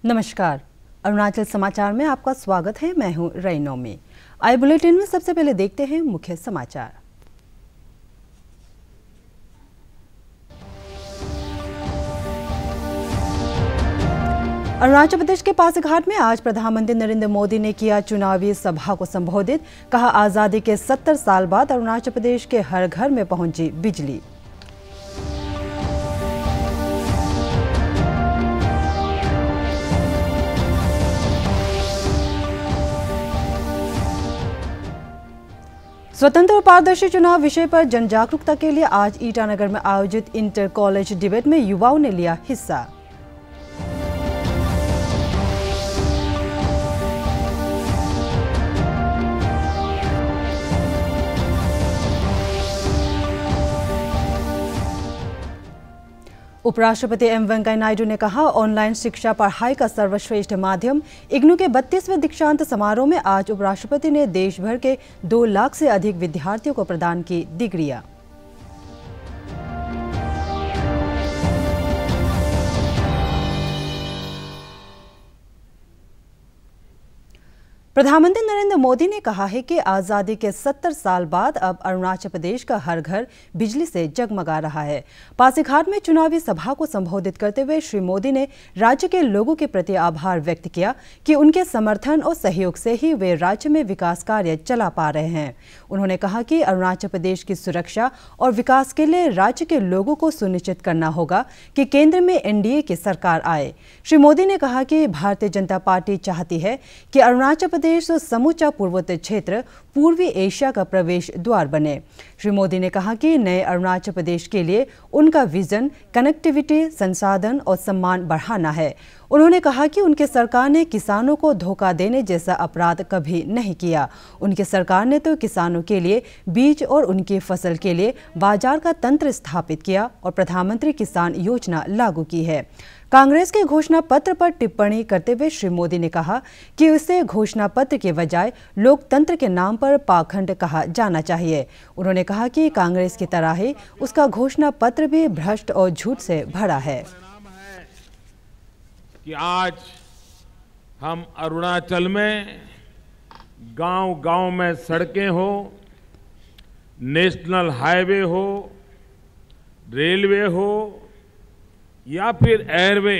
नमस्कार। अरुणाचल समाचार में आपका स्वागत है। मैं हूं रईनोमी। आई बुलेटिन में सबसे पहले देखते हैं मुख्य समाचार। अरुणाचल प्रदेश के पासीघाट में आज प्रधानमंत्री नरेंद्र मोदी ने किया चुनावी सभा को संबोधित। कहा, आजादी के 70 साल बाद अरुणाचल प्रदेश के हर घर में पहुंची बिजली। स्वतंत्र और पारदर्शी चुनाव विषय पर जन जागरूकता के लिए आज ईटानगर में आयोजित इंटर कॉलेज डिबेट में युवाओं ने लिया हिस्सा। उपराष्ट्रपति एम वेंकैया नायडू ने कहा, ऑनलाइन शिक्षा पढ़ाई का सर्वश्रेष्ठ माध्यम। इग्नू के 32वें दीक्षांत समारोह में आज उपराष्ट्रपति ने देश भर के 2 लाख से अधिक विद्यार्थियों को प्रदान की डिग्रियां। प्रधानमंत्री नरेंद्र मोदी ने कहा है कि आजादी के 70 साल बाद अब अरुणाचल प्रदेश का हर घर बिजली से जगमगा रहा है। पासीघाट में चुनावी सभा को संबोधित करते हुए श्री मोदी ने राज्य के लोगों के प्रति आभार व्यक्त किया कि उनके समर्थन और सहयोग से ही वे राज्य में विकास कार्य चला पा रहे हैं। उन्होंने कहा कि अरुणाचल प्रदेश की सुरक्षा और विकास के लिए राज्य के लोगों को सुनिश्चित करना होगा कि केंद्र में एनडीए की सरकार आए। श्री मोदी ने कहा कि भारतीय जनता पार्टी चाहती है कि अरुणाचल प्रदेश समूचा पूर्वोत्तर क्षेत्र पूर्वी एशिया का प्रवेश द्वार बने। श्री मोदी ने कहा कि नए अरुणाचल प्रदेश के लिए उनका विजन कनेक्टिविटी, संसाधन और सम्मान बढ़ाना है। उन्होंने कहा कि उनकी सरकार ने किसानों को धोखा देने जैसा अपराध कभी नहीं किया। उनकी सरकार ने तो किसानों के लिए बीज और उनकी फसल के लिए बाजार का तंत्र स्थापित किया और प्रधानमंत्री किसान योजना लागू की है। कांग्रेस के घोषणा पत्र पर टिप्पणी करते हुए श्री मोदी ने कहा कि उसे घोषणा पत्र के बजाय लोकतंत्र के नाम पर पाखंड कहा जाना चाहिए। उन्होंने कहा कि कांग्रेस की तरह ही उसका घोषणा पत्र भी भ्रष्ट और झूठ से भरा है। कि आज हम अरुणाचल में गांव-गांव में सड़कें हो, नेशनल हाईवे हो, रेलवे हो या फिर एयरवे,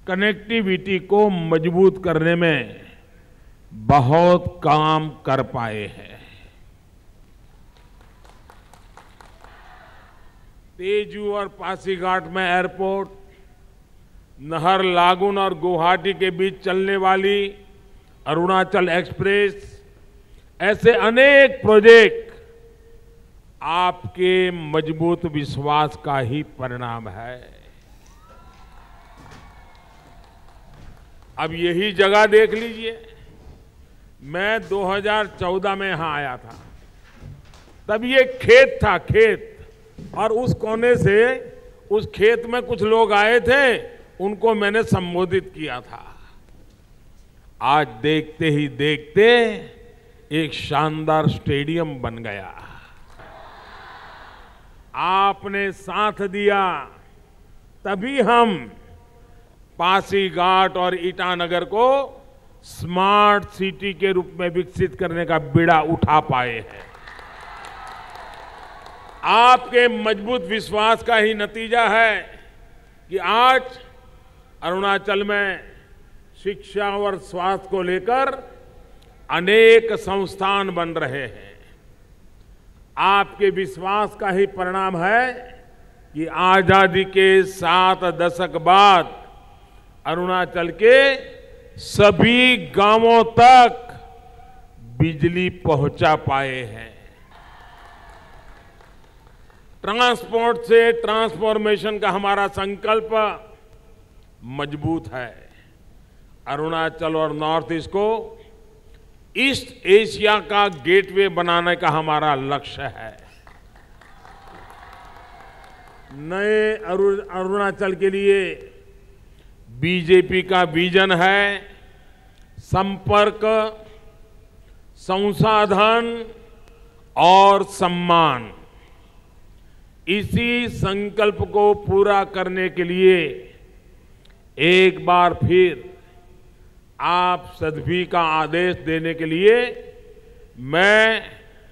कनेक्टिविटी को मजबूत करने में बहुत काम कर पाए हैं। तेजू और पासीघाट में एयरपोर्ट, नाहरलगुन और गुवाहाटी के बीच चलने वाली अरुणाचल एक्सप्रेस, ऐसे अनेक प्रोजेक्ट आपके मजबूत विश्वास का ही परिणाम है। अब यही जगह देख लीजिए, मैं 2014 में यहां आया था, तब ये खेत था, खेत, और उस कोने से उस खेत में कुछ लोग आए थे, उनको मैंने संबोधित किया था। आज देखते ही देखते एक शानदार स्टेडियम बन गया। आपने साथ दिया, तभी हम पासीघाट और ईटानगर को स्मार्ट सिटी के रूप में विकसित करने का बीड़ा उठा पाए हैं। आपके मजबूत विश्वास का ही नतीजा है कि आज अरुणाचल में शिक्षा और स्वास्थ्य को लेकर अनेक संस्थान बन रहे हैं। आपके विश्वास का ही परिणाम है कि आजादी के 7 दशक बाद अरुणाचल के सभी गांवों तक बिजली पहुंचा पाए हैं। ट्रांसपोर्ट से ट्रांसफॉर्मेशन का हमारा संकल्प मजबूत है। अरुणाचल और नॉर्थ ईस्ट को ईस्ट एशिया का गेटवे बनाने का हमारा लक्ष्य है। नए अरुणाचल के लिए बीजेपी का विजन है संपर्क, संसाधन और सम्मान। इसी संकल्प को पूरा करने के लिए एक बार फिर आप सभी का आदेश देने के लिए मैं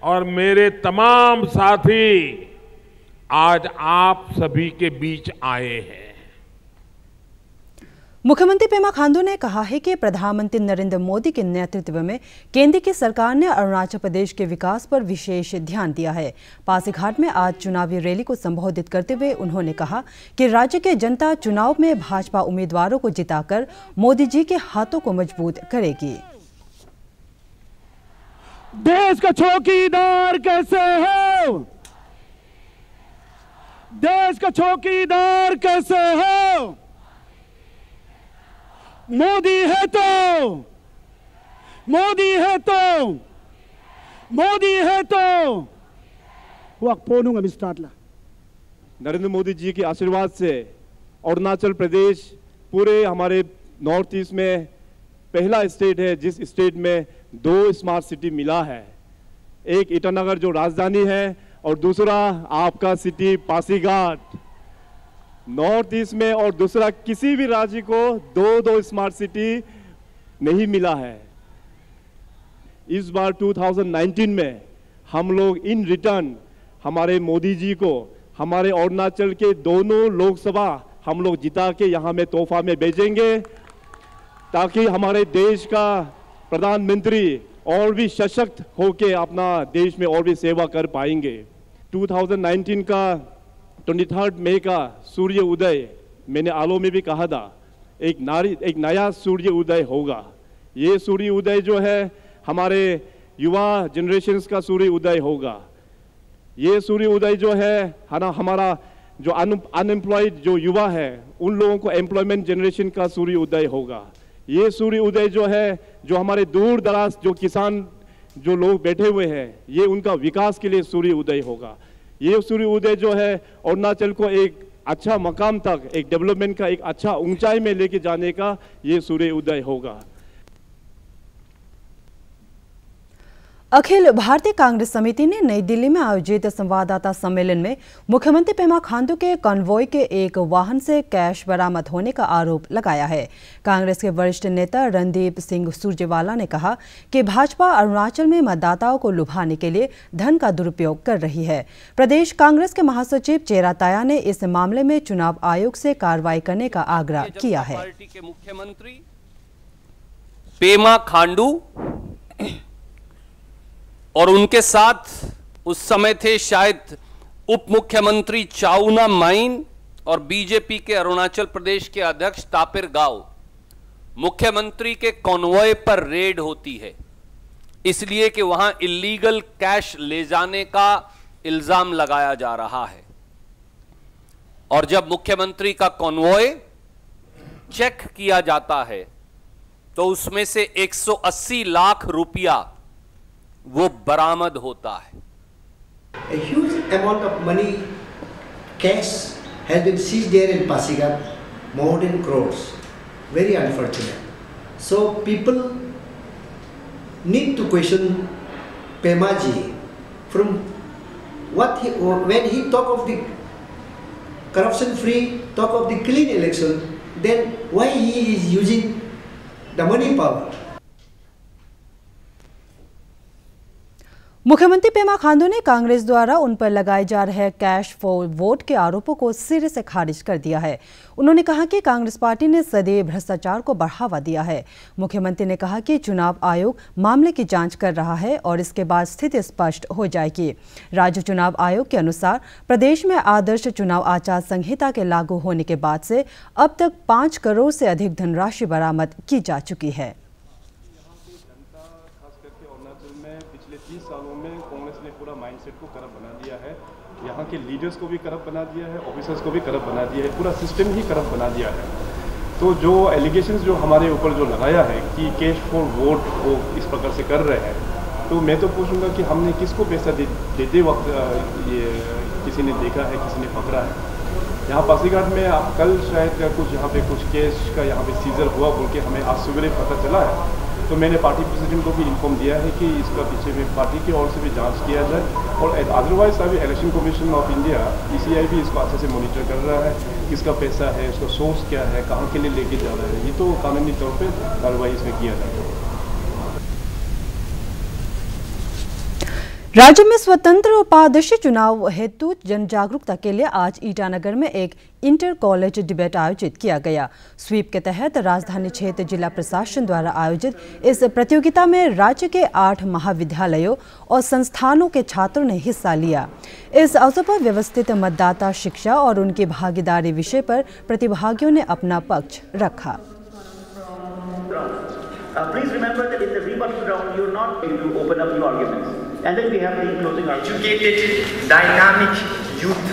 और मेरे तमाम साथी आज आप सभी के बीच आए हैं। मुख्यमंत्री पेमा खांडू ने कहा है कि प्रधानमंत्री नरेंद्र मोदी के नेतृत्व में केंद्र की सरकार ने अरुणाचल प्रदेश के विकास पर विशेष ध्यान दिया है। पासीघाट में आज चुनावी रैली को संबोधित करते हुए उन्होंने कहा कि राज्य के जनता चुनाव में भाजपा उम्मीदवारों को जिताकर मोदी जी के हाथों को मजबूत करेगी। देश का चौकीदार कैसे हो? देश का चौकीदार कैसे हो? मोदी है तो, मोदी है तो, मोदी है तो। नरेंद्र मोदी जी के आशीर्वाद से अरुणाचल प्रदेश पूरे हमारे नॉर्थ ईस्ट में पहला स्टेट है जिस स्टेट में 2 स्मार्ट सिटी मिला है। एक ईटानगर जो राजधानी है और दूसरा आपका सिटी पासीघाट नॉर्थ ईस्ट में, और दूसरा किसी भी राज्य को 2 स्मार्ट सिटी नहीं मिला है। इस बार 2019 में हम लोग इन रिटर्न हमारे मोदी जी को हमारे अरुणाचल के दोनों लोकसभा हम लोग जिता के यहाँ में तोहफा में भेजेंगे ताकि हमारे देश का प्रधानमंत्री और भी सशक्त होके अपना देश में और भी सेवा कर पाएंगे। 2019 का 23 मई का सूर्य उदय मैंने आलो में भी कहा था, एक नया सूर्य उदय होगा। ये सूर्य उदय जो है हमारे युवा जनरेशन्स का सूर्य उदय होगा। ये सूर्य उदय जो है हमारा जो अनएम्प्लॉयड जो युवा है उन लोगों को एम्प्लॉयमेंट जनरेशन का सूर्य उदय होगा। ये सूर्य उदय जो है जो हमारे दूर दराज जो किसान जो लोग बैठे हुए हैं ये उनका विकास के लिए सूर्य उदय होगा। ये सूर्य उदय जो है अरुणाचल को एक अच्छा मकाम तक, एक डेवलपमेंट का एक अच्छा ऊंचाई में लेके जाने का ये सूर्य उदय होगा। अखिल भारतीय कांग्रेस समिति ने नई दिल्ली में आयोजित संवाददाता सम्मेलन में मुख्यमंत्री पेमा खांडू के कॉन्वॉय के एक वाहन से कैश बरामद होने का आरोप लगाया है। कांग्रेस के वरिष्ठ नेता रणदीप सिंह सुरजेवाला ने कहा कि भाजपा अरुणाचल में मतदाताओं को लुभाने के लिए धन का दुरुपयोग कर रही है। प्रदेश कांग्रेस के महासचिव चेरा ताया ने इस मामले में चुनाव आयोग से कार्रवाई करने का आग्रह किया है। पार्टी के मुख्यमंत्री पेमा खांडू और उनके साथ उस समय थे शायद उप मुख्यमंत्री चाउना माइन और बीजेपी के अरुणाचल प्रदेश के अध्यक्ष तापिर गाव। मुख्यमंत्री के कॉन्वॉय पर रेड होती है इसलिए कि वहां इलीगल कैश ले जाने का इल्जाम लगाया जा रहा है। और जब मुख्यमंत्री का कॉन्वॉय चेक किया जाता है तो उसमें से 180 लाख रुपया वो बरामद होता है। A huge amount of money, cash, has been seized there in Pasighat, more than crores. Very unfortunate. So people need to question Pema ji from when he talk of the corruption-free, talk of the clean election, then why he is using the money power? मुख्यमंत्री पेमा खांडू ने कांग्रेस द्वारा उन पर लगाए जा रहे cash for vote के आरोपों को सिरे से खारिज कर दिया है। उन्होंने कहा कि कांग्रेस पार्टी ने सदैव भ्रष्टाचार को बढ़ावा दिया है। मुख्यमंत्री ने कहा कि चुनाव आयोग मामले की जांच कर रहा है और इसके बाद स्थिति स्पष्ट हो जाएगी। राज्य चुनाव आयोग के अनुसार प्रदेश में आदर्श चुनाव आचार संहिता के लागू होने के बाद से अब तक 5 करोड़ से अधिक धनराशि बरामद की जा चुकी है। पिछले 30 सालों में कांग्रेस ने पूरा माइंडसेट को करप्ट बना दिया है। यहाँ के लीडर्स को भी करप्ट बना दिया है, ऑफिसर्स को भी करप्ट बना दिया है, पूरा सिस्टम ही करप्ट बना दिया है। तो जो एलिगेशंस जो हमारे ऊपर जो लगाया है कि कैश फॉर वोट वो इस प्रकार से कर रहे हैं, तो मैं तो पूछूंगा कि हमने किसको पैसा देते वक्त ये किसी ने देखा है, किसी ने पकड़ा है। यहाँ पासीघाट में कल शायद कुछ यहाँ पे कुछ कैश का यहाँ पे सीजर हुआ बोल के हमें आज सुबह पता चला है। तो मैंने पार्टी प्रेसिडेंट को भी इन्फॉर्म दिया है कि इसका पीछे में पार्टी की ओर से भी जांच किया जाए, और अदरवाइज अभी election commission of India ECI भी इसको अच्छे से मॉनिटर कर रहा है, किसका पैसा है, इसका सोर्स क्या है, कहाँ के लिए लेके जा रहा है, ये तो कानूनी तौर पर कार्रवाई इसमें किया जाएगा। राज्य में स्वतंत्र और पारदर्शी चुनाव हेतु जन जागरूकता के लिए आज ईटानगर में एक इंटर कॉलेज डिबेट आयोजित किया गया। स्वीप के तहत राजधानी क्षेत्र जिला प्रशासन द्वारा आयोजित इस प्रतियोगिता में राज्य के 8 महाविद्यालयों और संस्थानों के छात्रों ने हिस्सा लिया। इस अवसर पर व्यवस्थित मतदाता शिक्षा और उनकी भागीदारी विषय पर प्रतिभागियों ने अपना पक्ष रखा। Please remember that in the rebuttal round, you're not going to open up new arguments. And then we have the closing argument. Educated, dynamic youth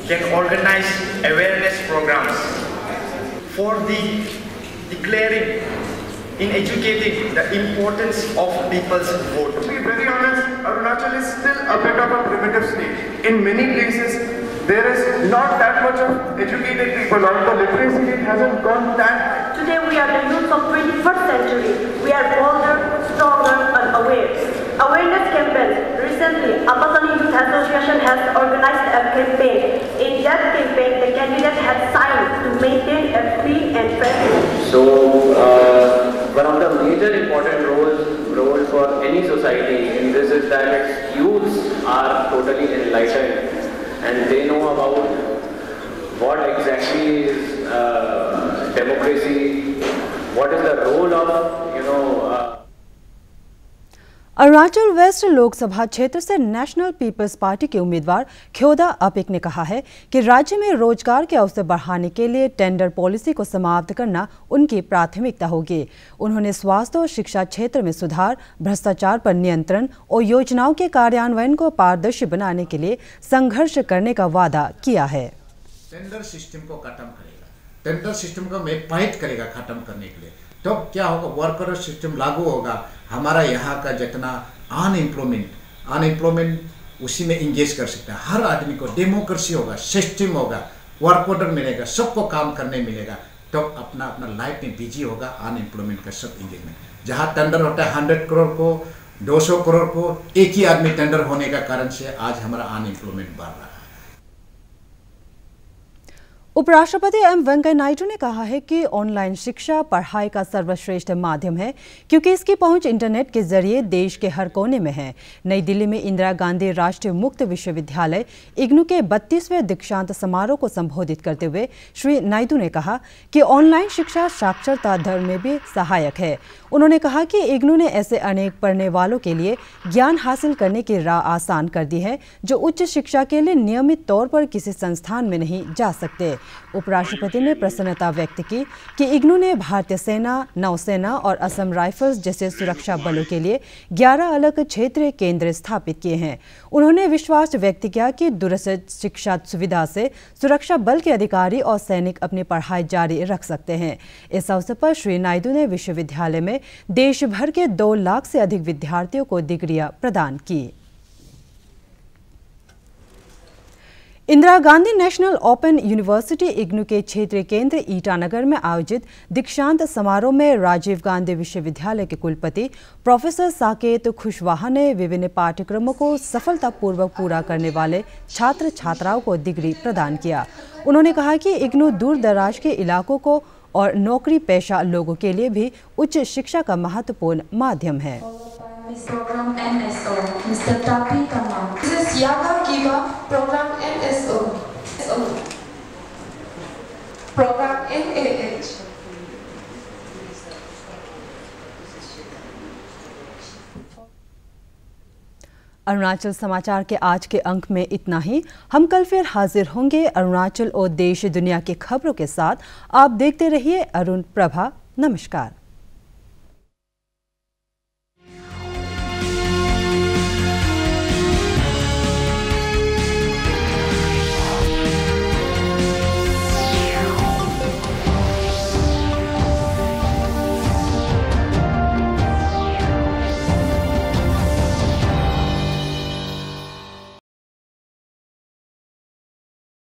can organize awareness programs for declaring in educating the importance of people's vote. To be very honest, Arunachal is still a bit of a primitive state. In many places, there is not that much of educated people, or the literacy rate hasn't gone that high. Today we are the youth of 21st century. We are bolder, stronger and aware. Awareness campaigns. Recently, Apasani Youth Association has organized a campaign. In that campaign, the candidates have signed to maintain a free and fair vote. So, one of the major important roles for any society in this is that its youths are totally enlightened and they know about what exactly is democracy, what is the role of, Arunachal west Lok Sabha क्षेत्र से national peoples party के उम्मीदवार ख्योदा अपिक ने कहा है कि राज्य में रोजगार के अवसर बढ़ाने के लिए टेंडर पॉलिसी को समाप्त करना उनकी प्राथमिकता होगी। उन्होंने स्वास्थ्य और शिक्षा क्षेत्र में सुधार, भ्रष्टाचार पर नियंत्रण और योजनाओं के कार्यान्वयन को पारदर्शी बनाने के लिए संघर्ष करने का वादा किया है। टेंडर सिस्टम को खत्म करेगा, टेंडर सिस्टम को फाइट करेगा खत्म करने के लिए। तो क्या होगा, वर्कर सिस्टम लागू होगा, हमारा यहाँ का जितना अनएम्प्लॉयमेंट उसी में इंगेज कर सकता है। हर आदमी को डेमोक्रेसी होगा, सिस्टम होगा, वर्क ऑर्डर मिलेगा, सबको काम करने मिलेगा, तो अपना अपना लाइफ में बिजी होगा। अनएम्प्लॉयमेंट का सब इंगेजमेंट, जहाँ टेंडर होता है 100 करोड़ को 200 करोड़ को एक ही आदमी टेंडर होने का कारण से आज हमारा अनएम्प्लॉयमेंट बढ़ रहा है। उपराष्ट्रपति एम वेंकैया नायडू ने कहा है कि ऑनलाइन शिक्षा पढ़ाई का सर्वश्रेष्ठ माध्यम है क्योंकि इसकी पहुंच इंटरनेट के जरिए देश के हर कोने में है। नई दिल्ली में इंदिरा गांधी राष्ट्रीय मुक्त विश्वविद्यालय इग्नू के 32वें दीक्षांत समारोह को संबोधित करते हुए श्री नायडू ने कहा कि ऑनलाइन शिक्षा साक्षरता दर में भी सहायक है। उन्होंने कहा कि इग्नू ने ऐसे अनेक पढ़ने वालों के लिए ज्ञान हासिल करने की राह आसान कर दी है जो उच्च शिक्षा के लिए नियमित तौर पर किसी संस्थान में नहीं जा सकते। उपराष्ट्रपति ने प्रसन्नता व्यक्त की कि इग्नू ने भारतीय सेना, नौसेना और असम राइफल्स जैसे सुरक्षा बलों के लिए 11 अलग क्षेत्रीय केंद्र स्थापित किए हैं। उन्होंने विश्वास व्यक्त किया कि दूरस्थ शिक्षा सुविधा से सुरक्षा बल के अधिकारी और सैनिक अपनी पढ़ाई जारी रख सकते हैं। इस अवसर पर श्री नायडू ने विश्वविद्यालय में देश भर के 2 लाख से अधिक विद्यार्थियों को डिग्रियां प्रदान की। Indira Gandhi national open university IGNOU के क्षेत्रीय केंद्र ईटानगर में आयोजित दीक्षांत समारोह में राजीव गांधी विश्वविद्यालय के कुलपति प्रोफेसर साकेत खुशवाहा ने विभिन्न पाठ्यक्रमों को सफलतापूर्वक पूरा करने वाले छात्र छात्राओं को डिग्री प्रदान किया। उन्होंने कहा कि इग्नू दूर दराज के इलाकों को और नौकरी पेशा लोगों के लिए भी उच्च शिक्षा का महत्वपूर्ण माध्यम है। Program NSO, Mr. Tapi Tamam. This is Yaka Kiba, Program NSO. Program NAH. Arunachal समाचार के आज के अंक में इतना ही। हम कल फिर हाजिर होंगे अरुणाचल और देश दुनिया की खबरों के साथ। आप देखते रहिए अरुण प्रभा। नमस्कार।